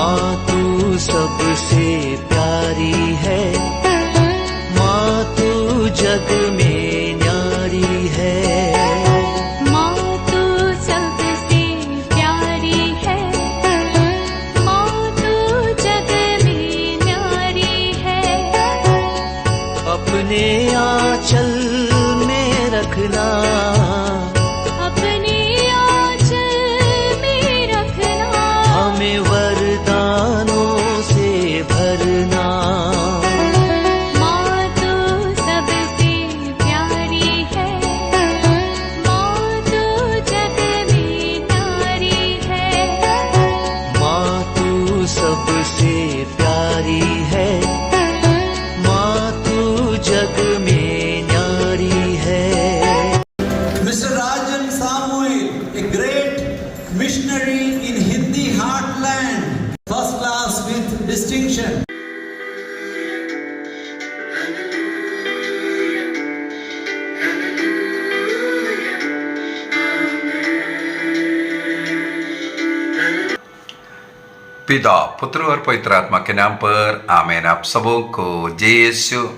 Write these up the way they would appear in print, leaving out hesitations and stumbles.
माँ तू सबसे प्यारी है, माँ तू जग में न्यारी है। माँ तू सबसे प्यारी है, माँ तू जग में न्यारी है। अपने आंचल में रखना, अपने आंचल में रखना। हमें वरदानों से भरना। माँ तू सबसे प्यारी है, माँ तू जग में न्यारी है। माँ तू सबसे प्यारी है, माँ तू जग में न्यारी है। Mr. Rajan Samuel, a great missionary in Hindi heartland, first class with distinction. पिता, पुत्र और पवित्र आत्मा के नाम पर आमीन। आप सबों को जय यीशु।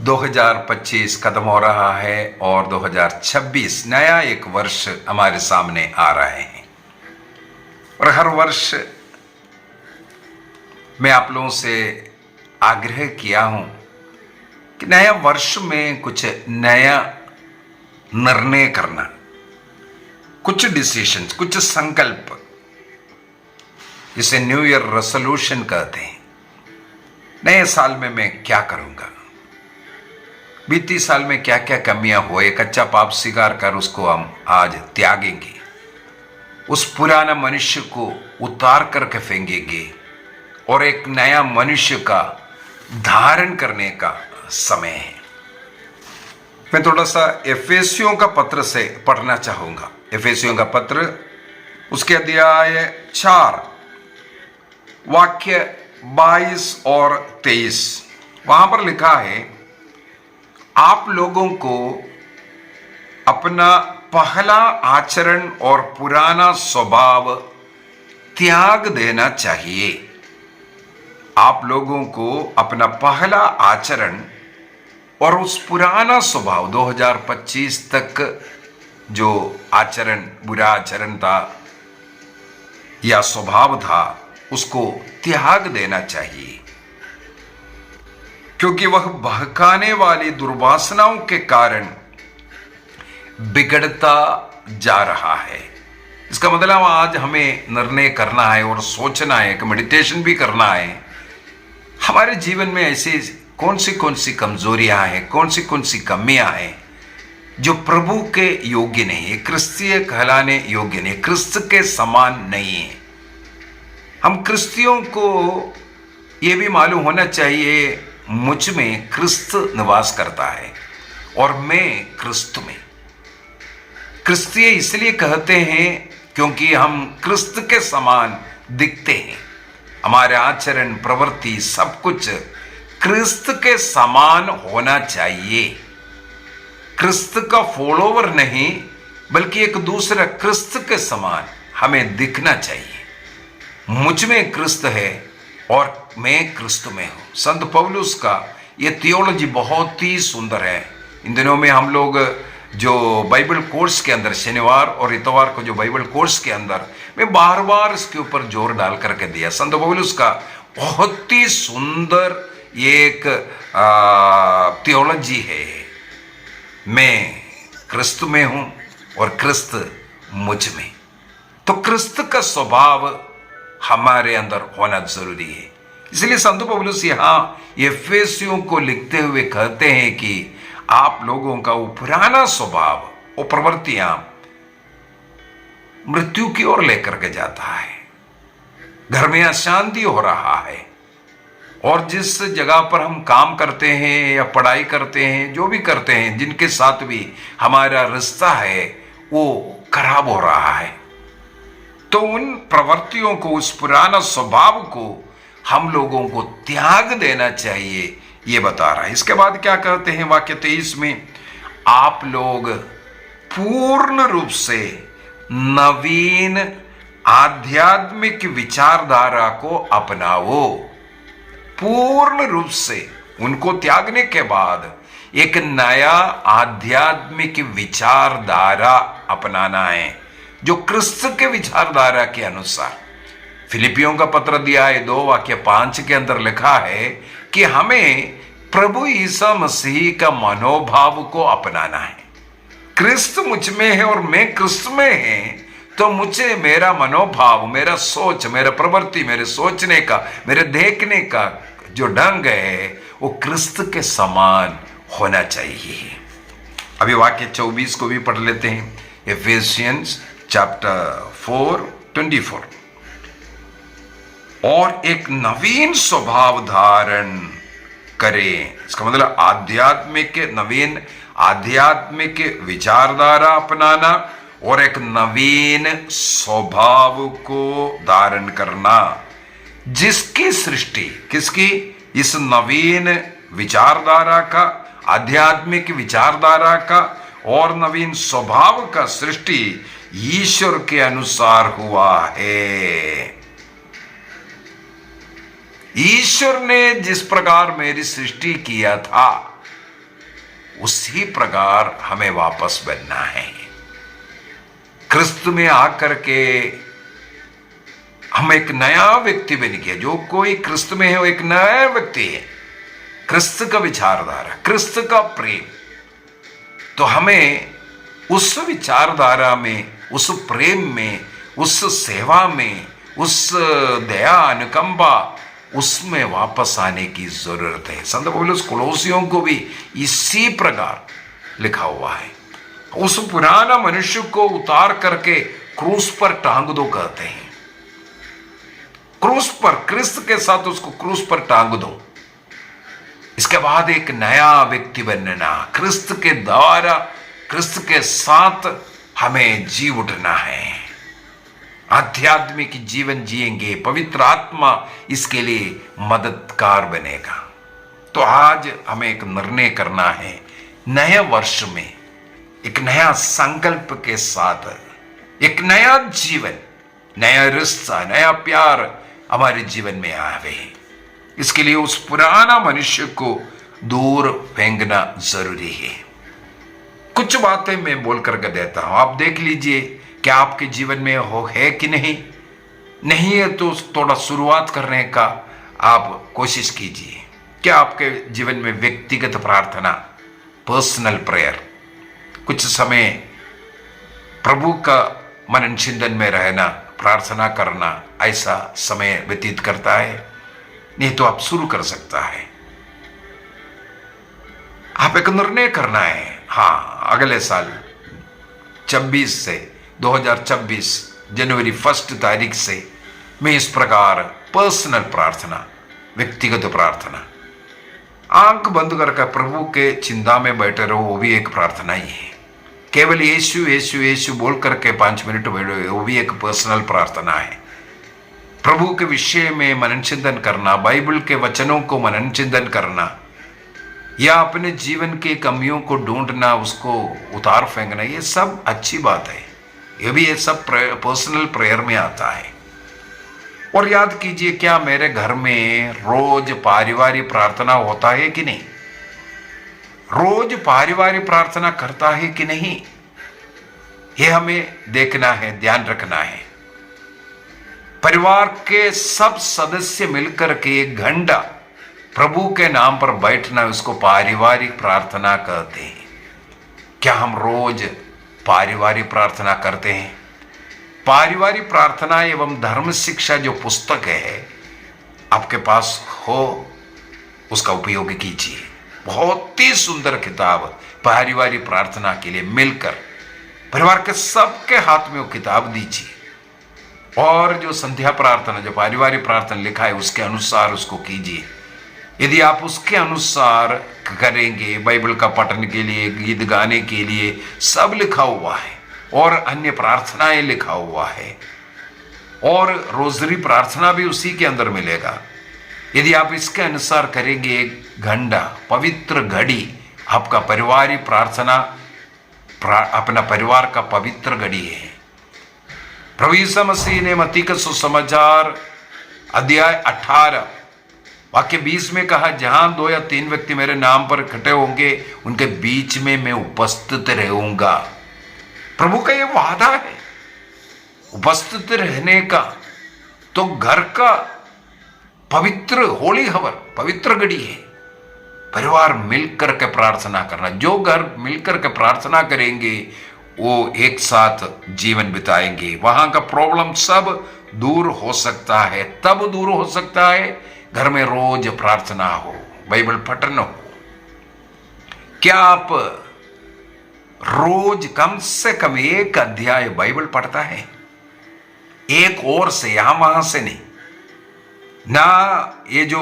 2025 खत्म हो रहा है और 2026 नया एक वर्ष हमारे सामने आ रहे हैं। और हर वर्ष मैं आप लोगों से आग्रह किया हूं कि नया वर्ष में कुछ नया निर्णय करना, कुछ डिसीजंस, कुछ संकल्प, इसे न्यू ईयर रेजोल्यूशन कहते हैं। नए साल में मैं क्या करूंगा, बीती साल में क्या क्या कमियां हुए, कच्चा पाप स्वीकार कर उसको हम आज त्यागेंगे, उस पुराना मनुष्य को उतार करके फेंकेंगे और एक नया मनुष्य का धारण करने का समय है। मैं थोड़ा सा एफेसियों का पत्र से पढ़ना चाहूंगा। एफेसियों का पत्र, उसके अध्याय 4 वाक्य 22 और 23, वहां पर लिखा है, आप लोगों को अपना पहला आचरण और पुराना स्वभाव त्याग देना चाहिए। आप लोगों को अपना पहला आचरण और उस पुराना स्वभाव 2025 तक जो आचरण, बुरा आचरण था या स्वभाव था, उसको त्याग देना चाहिए, क्योंकि वह बहकाने वाली दुर्वासनाओं के कारण बिगड़ता जा रहा है। इसका मतलब आज हमें निर्णय करना है और सोचना है कि मेडिटेशन भी करना है। हमारे जीवन में ऐसी कौन सी कमजोरियां हैं, कौन सी कमियां हैं जो प्रभु के योग्य नहीं है, क्रिस्तीय कहलाने योग्य नहीं, क्रिस्त के समान नहीं है। हम क्रिस्तियों को यह भी मालूम होना चाहिए, मुझ में क्रिस्त निवास करता है और मैं क्रिस्त में। क्रिस्तीय इसलिए कहते हैं क्योंकि हम क्रिस्त के समान दिखते हैं। हमारे आचरण, प्रवृत्ति, सब कुछ क्रिस्त के समान होना चाहिए। क्रिस्त का फॉलोवर नहीं, बल्कि एक दूसरा क्रिस्त के समान हमें दिखना चाहिए। मुझ में क्रिस्त है और मैं क्रिस्त में हूं। संत पौलुस का यह थियोलॉजी बहुत ही सुंदर है। इन दिनों में हम लोग जो बाइबल कोर्स के अंदर, शनिवार और इतवार को जो बाइबल कोर्स के अंदर मैं बार बार इसके ऊपर जोर डाल करके दिया। संत पौलुस का बहुत ही सुंदर एक थियोलॉजी है। मैं क्रिस्त में हूं और क्रिस्त मुझ में। तो क्रिस्त का स्वभाव हमारे अंदर होना जरूरी है। इसलिए संत पौलुस यहां एफेसियों को लिखते हुए कहते हैं कि आप लोगों का वो पुराना स्वभाव, वो प्रवृत्तियां मृत्यु की ओर लेकर के जाता है। घर में अशांति हो रहा है और जिस जगह पर हम काम करते हैं या पढ़ाई करते हैं, जो भी करते हैं, जिनके साथ भी हमारा रिश्ता है, वो खराब हो रहा है। तो उन प्रवृत्तियों को, उस पुराना स्वभाव को हम लोगों को त्याग देना चाहिए, ये बता रहा है। इसके बाद क्या कहते हैं वाक्य 23 में, आप लोग पूर्ण रूप से नवीन आध्यात्मिक विचारधारा को अपनाओ। पूर्ण रूप से उनको त्यागने के बाद एक नया आध्यात्मिक विचारधारा अपनाना है, जो क्रिस्त के विचारधारा के अनुसार। फिलिपियों का पत्र दिया है 2:5 के अंदर लिखा है कि हमें प्रभु यीशु मसीह का मनोभाव को अपनाना है। क्रिस्त मुझ में है और मैं क्रिस्त में है, तो मुझे मेरा मनोभाव, मेरा सोच, मेरा प्रवृत्ति, मेरे सोचने का, मेरे देखने का जो ढंग है वो क्रिस्त के समान होना चाहिए। अभी वाक्य 24 को भी पढ़ लेते हैं। एफेसियंस चैप्टर 4:24। और एक नवीन स्वभाव धारण करें। इसका मतलब आध्यात्मिक विचारधारा अपनाना और एक नवीन स्वभाव को धारण करना, जिसकी सृष्टि, किसकी? इस नवीन विचारधारा का, आध्यात्मिक विचारधारा का और नवीन स्वभाव का सृष्टि ईश्वर के अनुसार हुआ है। ईश्वर ने जिस प्रकार मेरी सृष्टि किया था उसी प्रकार हमें वापस बनना है। क्रिस्त में आकर के हम एक नया व्यक्ति बन गया। जो कोई क्रिस्त में है वो एक नया व्यक्ति है। क्रिस्त का विचारधारा, क्रिस्त का प्रेम, तो हमें उस विचारधारा में, उस प्रेम में, उस सेवा में, उस दया अनुकंपा, उसमें वापस आने की जरूरत है। संत पौलुस कोलोसियों को भी इसी प्रकार लिखा हुआ है। उस पुराना मनुष्य को उतार करके क्रूस पर टांग दो कहते हैं। क्रूस पर, क्रिस्त के साथ उसको क्रूस पर टांग दो। इसके बाद एक नया व्यक्ति बनना, क्रिस्त के द्वारा, क्रिस्त के साथ हमें जी उठना है। आध्यात्मिक जीवन जिएंगे, पवित्र आत्मा इसके लिए मददगार बनेगा। तो आज हमें एक निर्णय करना है, नए वर्ष में एक नया संकल्प के साथ एक नया जीवन, नया रिश्ता, नया प्यार हमारे जीवन में आवे। इसके लिए उस पुराना मनुष्य को दूर फेंकना जरूरी है। कुछ बातें मैं बोल करके देता हूं, आप देख लीजिए क्या आपके जीवन में हो है कि नहीं। नहीं है तो थोड़ा शुरुआत करने का आप कोशिश कीजिए। क्या आपके जीवन में व्यक्तिगत प्रार्थना, पर्सनल प्रेयर, कुछ समय प्रभु का मनन चिंतन में रहना, प्रार्थना करना, ऐसा समय व्यतीत करता है? नहीं तो आप शुरू कर सकता है। आप एक निर्णय करना है, हाँ, अगले साल 2024 जनवरी 1 तारीख से मैं इस प्रकार पर्सनल प्रार्थना, व्यक्तिगत प्रार्थना, आंख बंद करके प्रभु के चिंता में बैठे रहो, वो भी एक प्रार्थना ही है। केवल यीशु यीशु यीशु बोल करके 5 मिनट बैठो, वो भी एक पर्सनल प्रार्थना है। प्रभु के विषय में मनन चिंतन करना, बाइबल के वचनों को मनन चिंतन करना, या अपने जीवन की कमियों को ढूंढना, उसको उतार फेंकना, ये सब अच्छी बात है। ये सब पर्सनल प्रेयर में आता है। और याद कीजिए, क्या मेरे घर में रोज पारिवारिक प्रार्थना होता है कि नहीं? रोज पारिवारिक प्रार्थना करता है कि नहीं? ये हमें देखना है, ध्यान रखना है। परिवार के सब सदस्य मिलकर के 1 घंटा प्रभु के नाम पर बैठना, उसको पारिवारिक प्रार्थना कहते हैं। क्या हम रोज पारिवारिक प्रार्थना करते हैं? पारिवारिक प्रार्थना एवं धर्म शिक्षा जो पुस्तक है आपके पास हो, उसका उपयोग कीजिए। बहुत ही सुंदर किताब पारिवारिक प्रार्थना के लिए मिलकर परिवार के सबके हाथ में वो किताब दीजिए और जो संध्या प्रार्थना, जो पारिवारिक प्रार्थना लिखा है उसके अनुसार उसको कीजिए। यदि आप उसके अनुसार करेंगे, बाइबल का पठन के लिए, गीत गाने के लिए सब लिखा हुआ है और अन्य प्रार्थनाएं लिखा हुआ है और रोजरी प्रार्थना भी उसी के अंदर मिलेगा। यदि आप इसके अनुसार करेंगे, 1 घंटा पवित्र घड़ी आपका पारिवारिक प्रार्थना, अपना परिवार का पवित्र घड़ी है। प्रभु यीशु मसीह ने मत्ती का सुसमाचार अध्याय 18 वाक्य 20 में कहा, जहां 2 या 3 व्यक्ति मेरे नाम पर इकट्ठे होंगे उनके बीच में मैं उपस्थित रहूंगा। प्रभु का यह वादा है उपस्थित रहने का। तो घर का पवित्र होली हवर, पवित्र घड़ी है परिवार मिलकर के प्रार्थना करना। जो घर मिलकर के प्रार्थना करेंगे वो एक साथ जीवन बिताएंगे। वहां का प्रॉब्लम सब दूर हो सकता है। तब दूर हो सकता है घर में रोज प्रार्थना हो, बाइबल पठन हो। क्या आप रोज कम से कम 1 अध्याय बाइबल पढ़ता है? एक ओर से, यहां वहां से नहीं ना, ये जो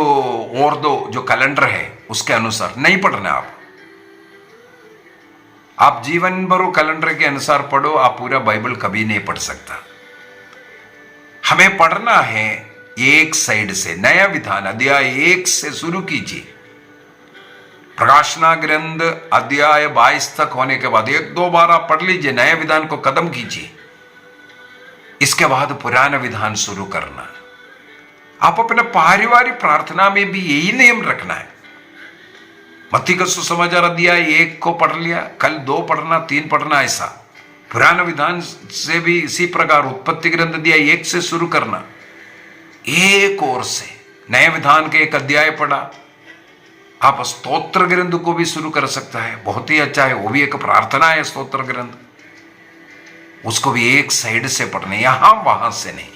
और 2 जो कैलेंडर है उसके अनुसार नहीं पढ़ना। आप जीवन भर कैलेंडर के अनुसार पढ़ो, आप पूरा बाइबल कभी नहीं पढ़ सकता। हमें पढ़ना है एक साइड से। नया विधान अध्याय 1 से शुरू कीजिए। प्रकाशना ग्रंथ अध्याय 22 तक होने के बाद 1-2 बार आप पढ़ लीजिए, नया विधान को खत्म कीजिए। इसके बाद पुराना विधान शुरू करना। आप अपने पारिवारिक प्रार्थना में भी यही नियम रखना है। मत्ती का सुसमाचार अध्याय 1 को पढ़ लिया, कल 2 पढ़ना, 3 पढ़ना, ऐसा। पुराना विधान से भी इसी प्रकार उत्पत्ति ग्रंथ अध्याय 1 से शुरू करना। एक ओर से नए विधान के 1 अध्याय पढ़ा, आप स्तोत्र ग्रंथ को भी शुरू कर सकता है, बहुत ही अच्छा है। वो भी एक प्रार्थना है, स्तोत्र ग्रंथ, उसको भी एक साइड से पढ़ने, यहां वहां से नहीं।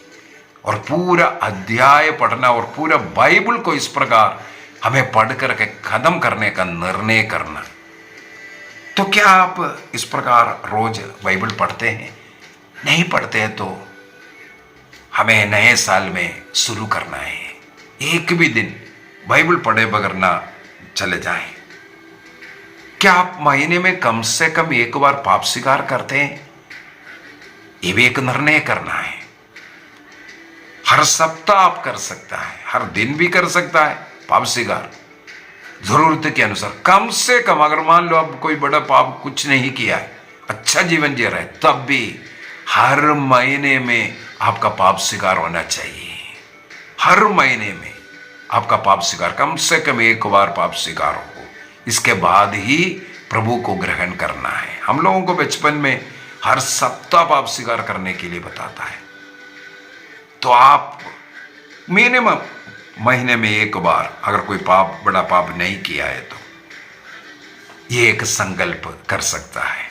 और पूरा अध्याय पढ़ना और पूरा बाइबल को इस प्रकार हमें पढ़ करके खत्म करने का निर्णय करना। तो क्या आप इस प्रकार रोज बाइबल पढ़ते हैं? नहीं पढ़ते हैं तो हमें नए साल में शुरू करना है। एक भी दिन बाइबल पढ़े बगैर ना चले जाएं। क्या आप महीने में कम से कम 1 बार पाप स्वीकार करते हैं? ये भी एक निर्णय करना है। हर सप्ताह आप कर सकता है, हर दिन भी कर सकता है पाप स्वीकार, जरूरत के अनुसार। कम से कम अगर मान लो आप कोई बड़ा पाप कुछ नहीं किया है, अच्छा जीवन जी रहा है, तब भी हर महीने में आपका पाप स्वीकार होना चाहिए। हर महीने में आपका पाप स्वीकार, कम से कम 1 बार पाप स्वीकार हो, इसके बाद ही प्रभु को ग्रहण करना है। हम लोगों को बचपन में हर सप्ताह पाप स्वीकार करने के लिए बताता है। तो आप मिनिमम महीने में 1 बार, अगर कोई पाप, बड़ा पाप नहीं किया है तो ये एक संकल्प कर सकता है।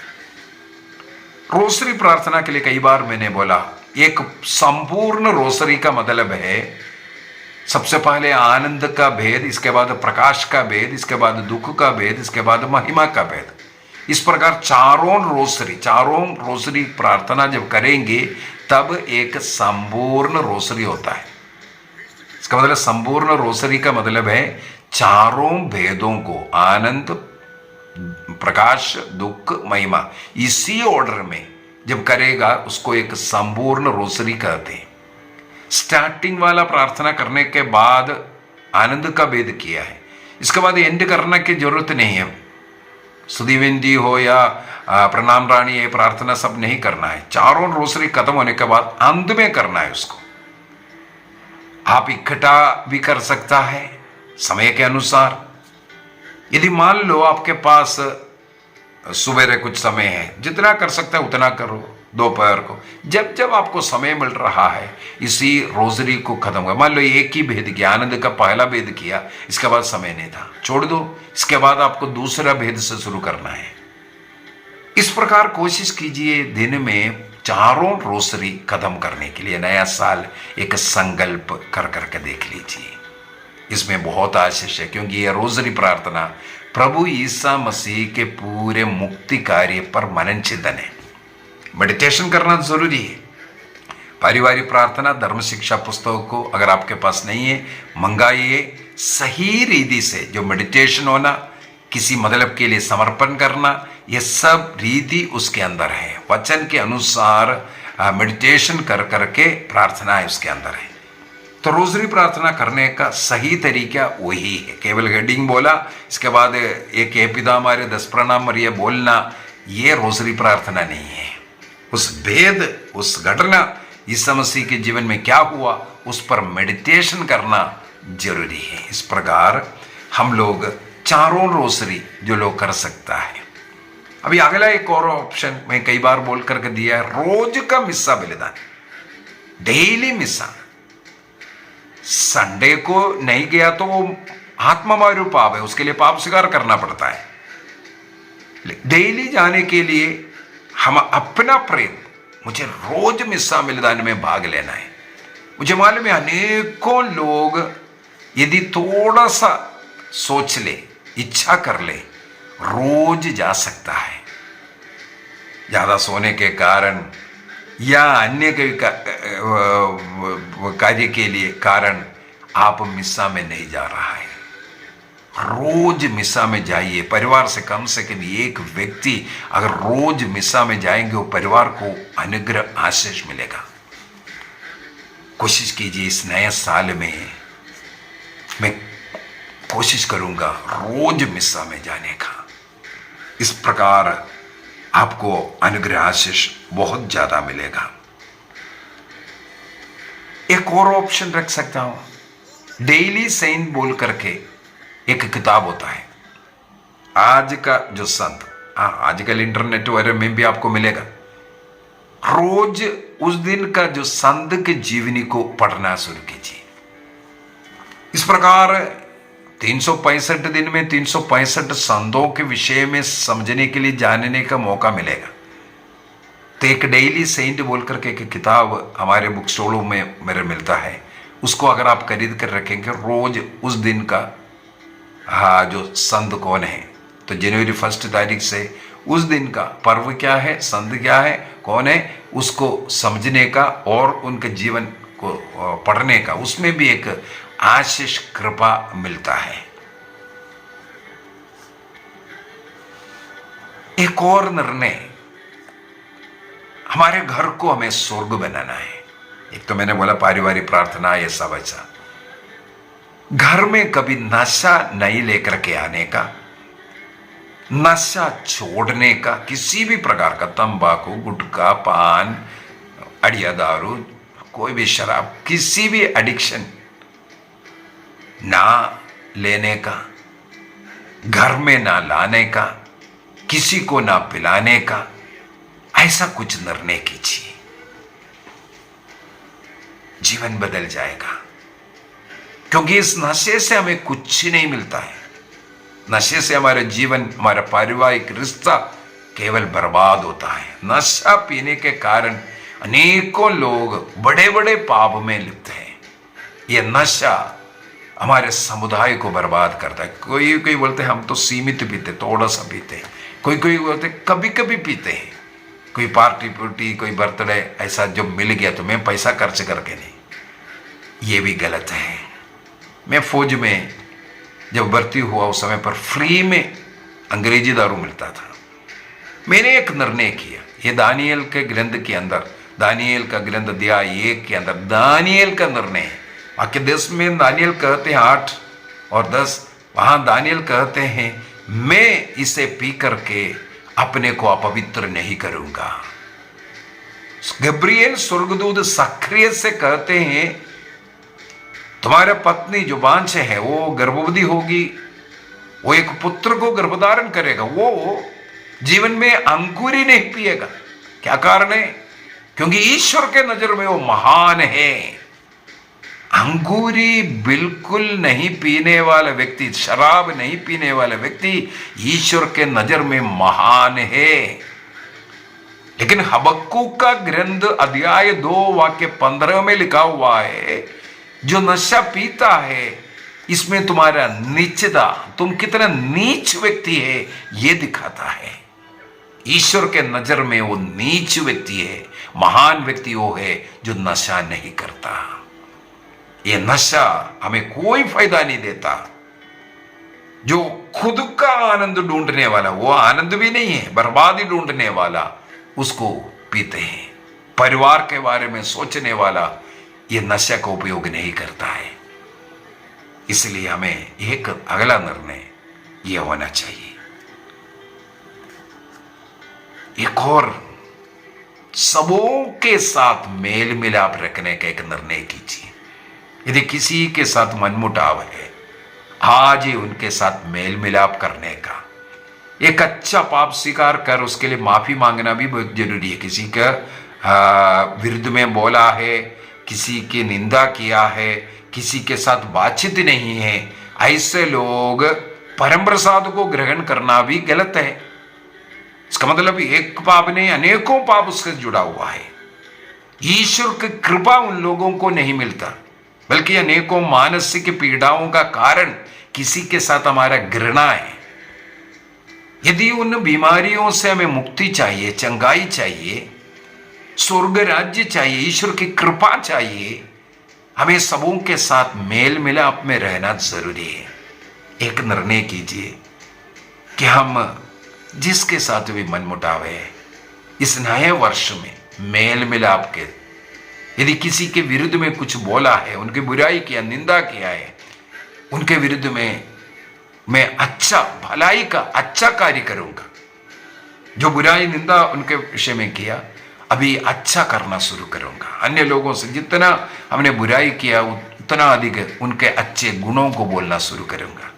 रोसरी प्रार्थना के लिए कई बार मैंने बोला, एक संपूर्ण रोसरी का मतलब है सबसे पहले आनंद का भेद, इसके बाद प्रकाश का भेद, इसके बाद दुख का भेद, इसके बाद महिमा का भेद। इस प्रकार चारों रोसरी प्रार्थना जब करेंगे तब एक संपूर्ण रोसरी होता है। इसका मतलब संपूर्ण रोसरी का मतलब है चारों भेदों को, आनंद, प्रकाश, दुख, महिमा, इसी ऑर्डर में जब करेगा उसको एक संपूर्ण रोसरी कहते हैं। स्टार्टिंग वाला प्रार्थना करने के बाद आनंद का भेद किया है, इसके बाद एंड करने की जरूरत नहीं है। सुदीवेंदी हो या प्रणाम रानी, ये प्रार्थना सब नहीं करना है। चारों रोसरी खत्म होने के बाद अंत में करना है उसको। आप इकट्ठा भी कर सकता है समय के अनुसार। यदि मान लो आपके पास सुबह कुछ समय है, जितना कर सकता है उतना करो। दोपहर को जब जब आपको समय मिल रहा है इसी रोजरी को खत्म कर। मान लो एक ही भेद किया, आनंद का पहला भेद किया, इसके बाद समय नहीं था, छोड़ दो। इसके बाद आपको दूसरा भेद से शुरू करना है। इस प्रकार कोशिश कीजिए दिन में चारों रोसरी खत्म करने के लिए। नया साल एक संकल्प कर करके देख लीजिए, इसमें बहुत आशीष है, क्योंकि यह रोजरी प्रार्थना प्रभु ईसा मसीह के पूरे मुक्ति कार्य पर मनन चिंतन है। मेडिटेशन करना जरूरी है। पारिवारिक प्रार्थना धर्म शिक्षा पुस्तक को अगर आपके पास नहीं है मंगाइए। सही रीति से जो मेडिटेशन होना, किसी मतलब के लिए समर्पण करना, यह सब रीति उसके अंदर है। वचन के अनुसार मेडिटेशन कर करके प्रार्थना है उसके अंदर है। तो रोजरी प्रार्थना करने का सही तरीका वही है। केवल हेडिंग बोला, इसके बाद एक हे पिता हमारे 10 प्रणाम मरिए बोलना, ये रोजरी प्रार्थना नहीं है। उस भेद, उस घटना ईसा मसीह के जीवन में क्या हुआ, उस पर मेडिटेशन करना जरूरी है। इस प्रकार हम लोग चारों रोसरी जो लोग कर सकता है। अभी अगला एक और ऑप्शन मैं कई बार बोल करके दिया है, रोज का मिस्सा बलिदान, डेली मिस्सा। संडे को नहीं गया तो वो आत्ममारू पाप है, उसके लिए पाप स्वीकार करना पड़ता है। डेली जाने के लिए हम अपना प्रेम, मुझे रोज मिस्सा बलिदान में भाग लेना है। मुझे मालूम है अनेकों लोग यदि थोड़ा सा सोच ले, इच्छा कर ले, रोज जा सकता है। ज्यादा सोने के कारण या अन्य कार्य के लिए कारण आप मिस्सा में नहीं जा रहा है। रोज मिस्सा में जाइए। परिवार से कम एक व्यक्ति अगर रोज मिस्सा में जाएंगे, वो परिवार को अनुग्रह आशीष मिलेगा। कोशिश कीजिए इस नए साल में, मैं कोशिश करूंगा रोज मिस्सा में जाने का। इस प्रकार आपको अनुग्रह आशीष बहुत ज्यादा मिलेगा। एक और ऑप्शन रख सकता हूं, डेली सेंट बोल करके एक किताब होता है। आज का जो संत, आजकल इंटरनेट वगैरह में भी आपको मिलेगा। रोज उस दिन का जो संत के जीवनी को पढ़ना शुरू कीजिए। इस प्रकार 365 दिन में 365 संतों के विषय में समझने के लिए जानने का मौका मिलेगा। तो एक डेली सेंट बोल करके एक किताब हमारे बुक स्टोरों में मेरे मिलता है, उसको अगर आप खरीद कर रखेंगे, रोज उस दिन का जो संत कौन है, तो जनवरी 1 तारीख से उस दिन का पर्व क्या है, संत क्या है, कौन है, उसको समझने का और उनके जीवन को पढ़ने का, उसमें भी एक आशीष कृपा मिलता है। एक और निर्णय, हमारे घर को हमें स्वर्ग बनाना है। एक तो मैंने बोला पारिवारिक प्रार्थना, ये सब ऐसा। घर में कभी नशा नहीं लेकर के आने का, नशा छोड़ने का, किसी भी प्रकार का तंबाकू, गुटखा, पान, अड़िया दारू, कोई भी शराब, किसी भी एडिक्शन ना लेने का, घर में ना लाने का, किसी को ना पिलाने का, ऐसा कुछ निर्णय कीजिए। जीवन बदल जाएगा। क्योंकि इस नशे से हमें कुछ नहीं मिलता है। नशे से हमारे जीवन, हमारा पारिवारिक रिश्ता केवल बर्बाद होता है। नशा पीने के कारण अनेकों लोग बड़े बड़े पाप में लिप्त हैं। यह नशा हमारे समुदाय को बर्बाद करता है। कोई कोई बोलते हैं हम तो सीमित पीते, थोड़ा सा पीते, कोई बोलते कभी कभी पीते हैं, कोई पार्टी पुर्टी, कोई बर्थडे, ऐसा जो मिल गया तो मैं पैसा खर्च करके नहीं। ये भी गलत है। मैं फौज में जब भर्ती हुआ उस समय पर फ्री में अंग्रेजी दारू मिलता था। मैंने एक निर्णय किया, ये दानियल के ग्रंथ के अंदर, दानियल का ग्रंथ अध्याय 1 के अंदर दानियल का निर्णय है। बाकी 10 में दानियल कहते हैं 8 और 10, वहां दानियल कहते हैं मैं इसे पी करके अपने को अपवित्र नहीं करूंगा। गब्रिएल स्वर्गदूत सक्रिय से कहते हैं तुम्हारे पत्नी जो बांझ है वो गर्भवती होगी, वो एक पुत्र को गर्भधारण करेगा, वो जीवन में अंकुर ही नहीं पिएगा। क्या कारण है? क्योंकि ईश्वर के नजर में वो महान है। अंगूरी बिल्कुल नहीं पीने वाला व्यक्ति, शराब नहीं पीने वाला व्यक्ति ईश्वर के नजर में महान है। लेकिन हबक्कुक का ग्रंथ अध्याय 2 वाक्य 15 में लिखा हुआ है, जो नशा पीता है इसमें तुम्हारा नीचता, तुम कितना नीच व्यक्ति है ये दिखाता है। ईश्वर के नजर में वो नीच व्यक्ति है, महान व्यक्ति वो है जो नशा नहीं करता। ये नशा हमें कोई फायदा नहीं देता। जो खुद का आनंद ढूंढने वाला, वो आनंद भी नहीं है, बर्बादी ढूंढने वाला, उसको पीते हैं। परिवार के बारे में सोचने वाला ये नशा का उपयोग नहीं करता है। इसलिए हमें एक अगला निर्णय यह होना चाहिए। एक और सबों के साथ मेल मिलाप रखने का एक निर्णय कीजिए। यदि किसी के साथ मनमुटाव है, आज ही उनके साथ मेल मिलाप करने का, एक अच्छा पाप स्वीकार कर उसके लिए माफी मांगना भी बहुत जरूरी है। किसी का विरुद्ध में बोला है, किसी की निंदा किया है, किसी के साथ बातचीत नहीं है, ऐसे लोग परम प्रसाद को ग्रहण करना भी गलत है। इसका मतलब एक पाप नहीं, अनेकों पाप उससे जुड़ा हुआ है। ईश्वर की कृपा उन लोगों को नहीं मिलता, बल्कि अनेकों मानसिक पीड़ाओं का कारण किसी के साथ हमारा घृणा है। यदि उन बीमारियों से हमें मुक्ति चाहिए, चंगाई चाहिए, स्वर्ग राज्य चाहिए, ईश्वर की कृपा चाहिए, हमें सबों के साथ मेल मिलाप में रहना जरूरी है। एक निर्णय कीजिए कि हम जिसके साथ भी मनमुटाव है, इस नए वर्ष में मेल मिलाप के, यदि किसी के विरुद्ध में कुछ बोला है, उनकी बुराई किया, निंदा किया है, उनके विरुद्ध में मैं अच्छा भलाई का अच्छा कार्य करूंगा। जो बुराई निंदा उनके विषय में किया, अभी अच्छा करना शुरू करूंगा। अन्य लोगों से जितना हमने बुराई किया उतना अधिक उनके अच्छे गुणों को बोलना शुरू करूंगा।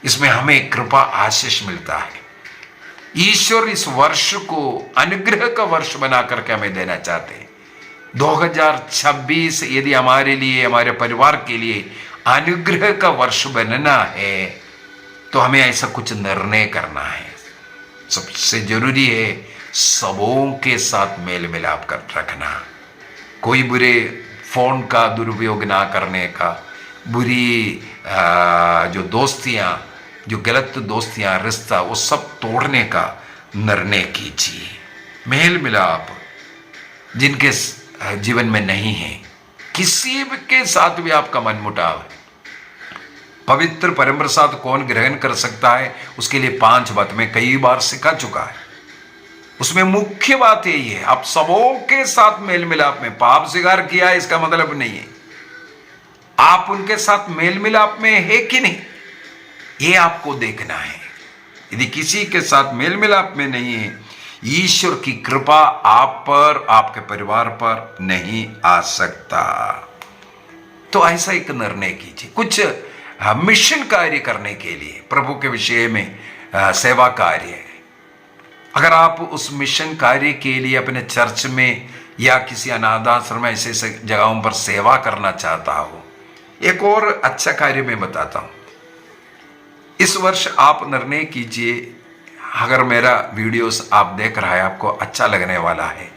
इसमें हमें कृपा आशीष मिलता है। ईश्वर इस वर्ष को अनुग्रह का वर्ष बना करके हमें देना चाहते हैं। 2026 यदि हमारे लिए, हमारे परिवार के लिए अनुग्रह का वर्ष बनना है, तो हमें ऐसा कुछ निर्णय करना है। सबसे जरूरी है सबों के साथ मेल मिलाप कर रखना, कोई बुरे फोन का दुरुपयोग ना करने का, बुरी जो दोस्तियां, जो गलत दोस्तियां, रिश्ता, वो सब तोड़ने का निर्णय कीजिए। मेल मिलाप जिनके जीवन में नहीं है, किसी के साथ भी आपका मनमुटाव है, पवित्र परम प्रसाद कौन ग्रहण कर सकता है, उसके लिए 5 बात मैं कई बार सिखा चुका है। उसमें मुख्य बात यही है, आप सबों के साथ मेल मिलाप में, पाप स्वीकार किया इसका मतलब नहीं है आप उनके साथ मेल मिलाप में है कि नहीं, ये आपको देखना है। यदि किसी के साथ मेल मिलाप में नहीं है, ईश्वर की कृपा आप पर, आपके परिवार पर नहीं आ सकता। तो ऐसा एक निर्णय कीजिए, कुछ मिशन कार्य करने के लिए, प्रभु के विषय में सेवा कार्य। अगर आप उस मिशन कार्य के लिए अपने चर्च में या किसी अनाथाश्रम में ऐसे जगहों पर सेवा करना चाहता हो, एक और अच्छा कार्य मैं बताता हूं। इस वर्ष आप निर्णय कीजिए, अगर मेरा वीडियोस आप देख रहा है, आपको अच्छा लगने वाला है,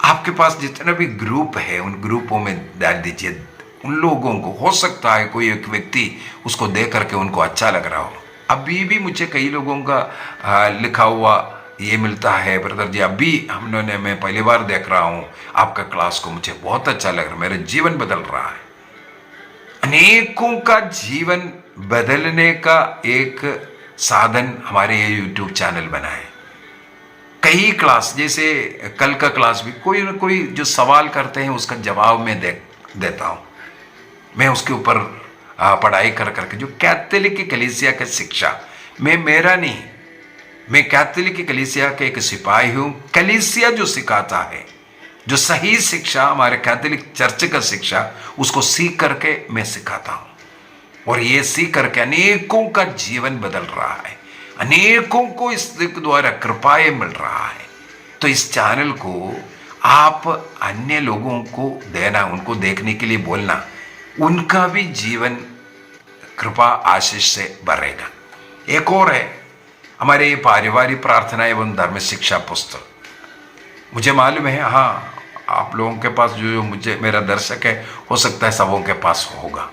आपके पास जितने भी ग्रुप है उन ग्रुपों में डाल दीजिए। उन लोगों को, हो सकता है कोई एक व्यक्ति उसको देख करके उनको अच्छा लग रहा हो। अभी भी मुझे कई लोगों का लिखा हुआ ये मिलता है, ब्रदर जी अभी मैं पहली बार देख रहा हूँ आपका क्लास को, मुझे बहुत अच्छा लग रहा है, मेरा जीवन बदल रहा है। अनेकों का जीवन बदलने का एक साधन हमारे ये यूट्यूब चैनल बना है। कई क्लास, जैसे कल का क्लास भी कोई ना कोई जो सवाल करते हैं उसका जवाब मैं देता हूँ। मैं उसके ऊपर पढ़ाई कर करके, जो कैथोलिक की कलीसिया का शिक्षा, मेरा नहीं, मैं कैथोलिक की कलीसिया के एक सिपाही हूँ। कलीसिया जो सिखाता है, जो सही शिक्षा, हमारे कैथोलिक चर्च का शिक्षा, उसको सीख करके मैं सिखाता हूँ। और ये सीख करके अनेकों का जीवन बदल रहा है, अनेकों को इस द्वारा कृपाएं मिल रहा है। तो इस चैनल को आप अन्य लोगों को देना, उनको देखने के लिए बोलना, उनका भी जीवन कृपा आशीष से भरेगा। एक और है हमारे पारिवारिक प्रार्थना एवं धर्म शिक्षा पुस्तक। मुझे मालूम है, हाँ, आप लोगों के पास जो मुझे मेरा दर्शक है, हो सकता है सबों के पास होगा,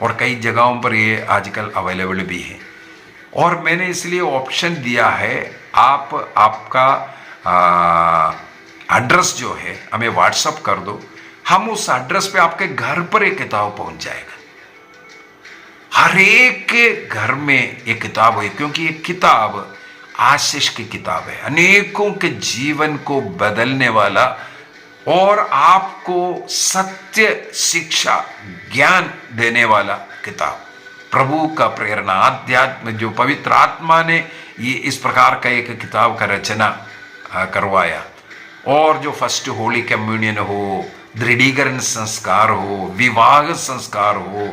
और कई जगहों पर ये आजकल अवेलेबल भी है। और मैंने इसलिए ऑप्शन दिया है, आपका एड्रेस जो है हमें व्हाट्सअप कर दो, हम उस एड्रेस पे आपके घर पर एक किताब पहुंच जाएगा। हर एक के घर में एक किताब है, क्योंकि ये किताब आशीष की किताब है, अनेकों के जीवन को बदलने वाला और आपको सत्य शिक्षा ज्ञान देने वाला किताब। प्रभु का प्रेरणा, आध्यात्म, जो पवित्र आत्मा ने ये इस प्रकार का एक किताब का रचना करवाया, और जो फर्स्ट होली कम्युनियन हो, दृढ़ीकरण संस्कार हो, विवाह संस्कार हो,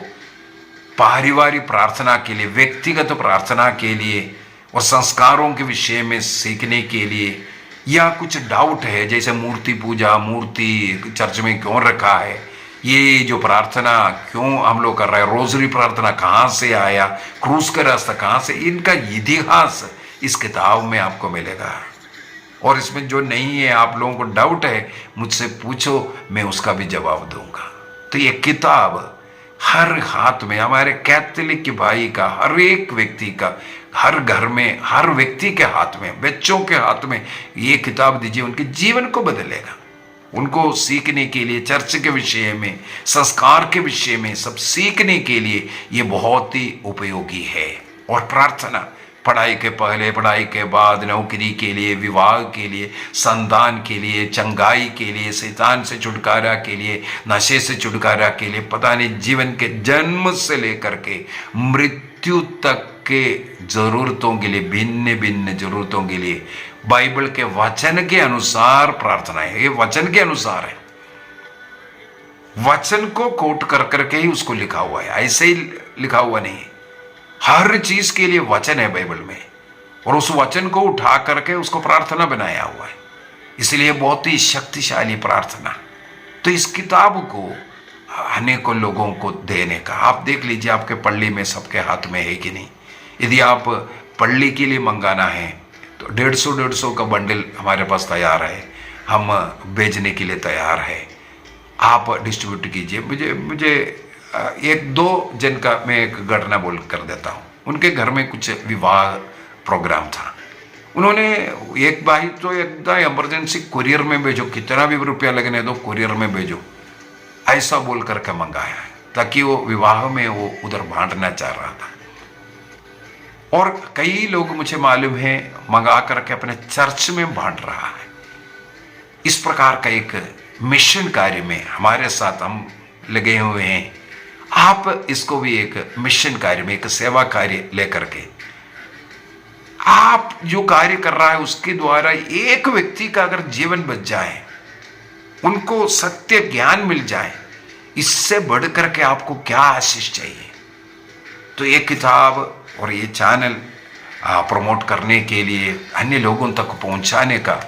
पारिवारिक प्रार्थना के लिए, व्यक्तिगत प्रार्थना के लिए और संस्कारों के विषय में सीखने के लिए, या कुछ डाउट है जैसे मूर्ति पूजा, मूर्ति चर्च में क्यों रखा है, ये जो प्रार्थना क्यों हम लोग कर रहे हैं, रोजरी प्रार्थना कहाँ से आया, क्रूस का रास्ता कहाँ से, इनका इतिहास इस किताब में आपको मिलेगा। और इसमें जो नहीं है, आप लोगों को डाउट है, मुझसे पूछो, मैं उसका भी जवाब दूंगा। तो ये किताब हर हाथ में, हमारे कैथोलिक भाई का, हर एक व्यक्ति का, हर घर में, हर व्यक्ति के हाथ में, बच्चों के हाथ में ये किताब दीजिए, उनके जीवन को बदलेगा। उनको सीखने के लिए, चर्च के विषय में, संस्कार के विषय में सब सीखने के लिए ये बहुत ही उपयोगी है। और प्रार्थना पढ़ाई के पहले, पढ़ाई के बाद, नौकरी के लिए, विवाह के लिए, संतान के लिए, चंगाई के लिए, शैतान से छुटकारा के लिए, नशे से छुटकारा के लिए, पता नहीं जीवन के जन्म से लेकर के मृत्यु तक के जरूरतों के लिए, भिन्न भिन्न जरूरतों के लिए बाइबल के वचन के अनुसार प्रार्थना है। ये वचन के अनुसार है, वचन को कोट कर करके ही उसको लिखा हुआ है, ऐसे ही लिखा हुआ नहीं है। हर चीज के लिए वचन है बाइबल में, और उस वचन को उठा करके उसको प्रार्थना बनाया हुआ है, इसलिए बहुत ही शक्तिशाली प्रार्थना। तो इस किताब को अनेकों लोगों को देने का, आप देख लीजिए आपके पल्ली में सबके हाथ में है कि नहीं। यदि आप पल्ली के लिए मंगाना है तो 150 का बंडल हमारे पास तैयार है, हम भेजने के लिए तैयार है, आप डिस्ट्रीब्यूट कीजिए। मुझे एक दो जन का मैं एक घटना बोल कर देता हूँ। उनके घर में कुछ विवाह प्रोग्राम था, उन्होंने एक भाई तो एकदम इमरजेंसी कुरियर में भेजो, कितना भी रुपया लगने दो कुरियर में भेजो, ऐसा बोल करके मंगाया है, ताकि वो विवाह में वो उधर बांटना चाह रहा था। और कई लोग मुझे मालूम है मंगा करके अपने चर्च में बांट रहा है। इस प्रकार का एक मिशन कार्य में हमारे साथ हम लगे हुए हैं। आप इसको भी एक मिशन कार्य में, एक सेवा कार्य लेकर के आप जो कार्य कर रहा है उसके द्वारा एक व्यक्ति का अगर जीवन बच जाए, उनको सत्य ज्ञान मिल जाए, इससे बढ़ करके आपको क्या आशीष चाहिए। तो ये किताब और ये चैनल प्रमोट करने के लिए, अन्य लोगों तक पहुंचाने का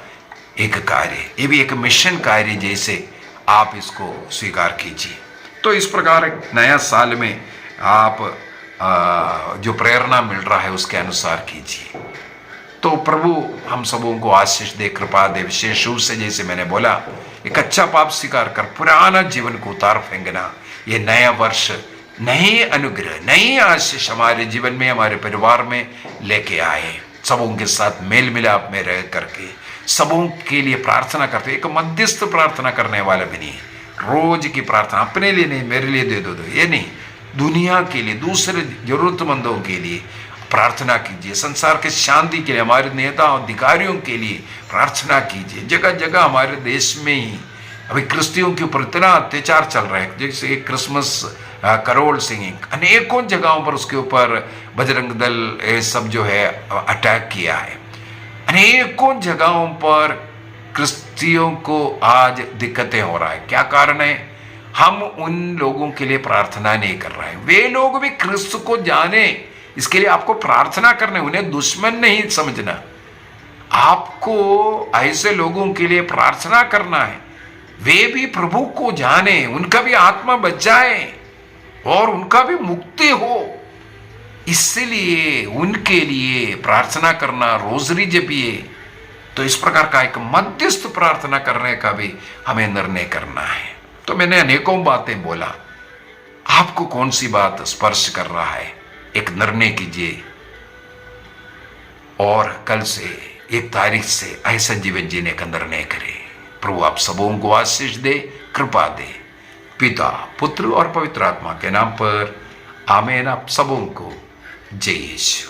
एक कार्य, ये भी एक मिशन कार्य जैसे आप इसको स्वीकार कीजिए। तो इस प्रकार एक नया साल में आप जो प्रेरणा मिल रहा है उसके अनुसार कीजिए। तो प्रभु हम सबों को आशीष दे, कृपा दे। विशेष रूप से जैसे मैंने बोला, एक अच्छा पाप स्वीकार कर पुराना जीवन को उतार फेंकना, ये नया वर्ष नई अनुग्रह, नई आशीष हमारे जीवन में, हमारे परिवार में लेके आए। सबों के साथ मेल मिलाप में रह करके सबों के लिए प्रार्थना करते, एक मध्यस्थ प्रार्थना करने वाला भी नहीं, रोज की प्रार्थना अपने लिए नहीं, मेरे लिए दे दो, ये नहीं, दुनिया के लिए, दूसरे जरूरतमंदों के लिए प्रार्थना कीजिए। संसार के शांति के लिए, हमारे नेता अधिकारियों के लिए प्रार्थना कीजिए। जगह जगह हमारे देश में ही अभी क्रिश्चियों के ऊपर इतना अत्याचार चल रहा है, जैसे क्रिसमस करोल सिंगिंग, अनेकों जगहों पर उसके ऊपर बजरंग दल ये सब जो है अटैक किया है। अनेकों जगहों पर क्रिश्चियों को आज दिक्कतें हो रहा है। क्या कारण है? हम उन लोगों के लिए प्रार्थना नहीं कर रहे हैं। वे लोग भी क्रिस्त को जाने, इसके लिए आपको प्रार्थना करना है, उन्हें दुश्मन नहीं समझना। आपको ऐसे लोगों के लिए प्रार्थना करना है, वे भी प्रभु को जाने, उनका भी आत्मा बच जाए और उनका भी मुक्ति हो। इसलिए उनके लिए प्रार्थना करना, रोजरी जपिए। तो इस प्रकार का एक मध्यस्थ प्रार्थना करने का भी हमें निर्णय करना है। तो मैंने अनेकों बातें बोला, आपको कौन सी बात स्पर्श कर रहा है, एक निर्णय कीजिए और कल से, 1 तारीख से ऐसा जीवन जीने का निर्णय करें। प्रभु आप सबों को आशीष दे, कृपा दे। पिता, पुत्र और पवित्र आत्मा के नाम पर आमीन। आप सबों को जय यीशु।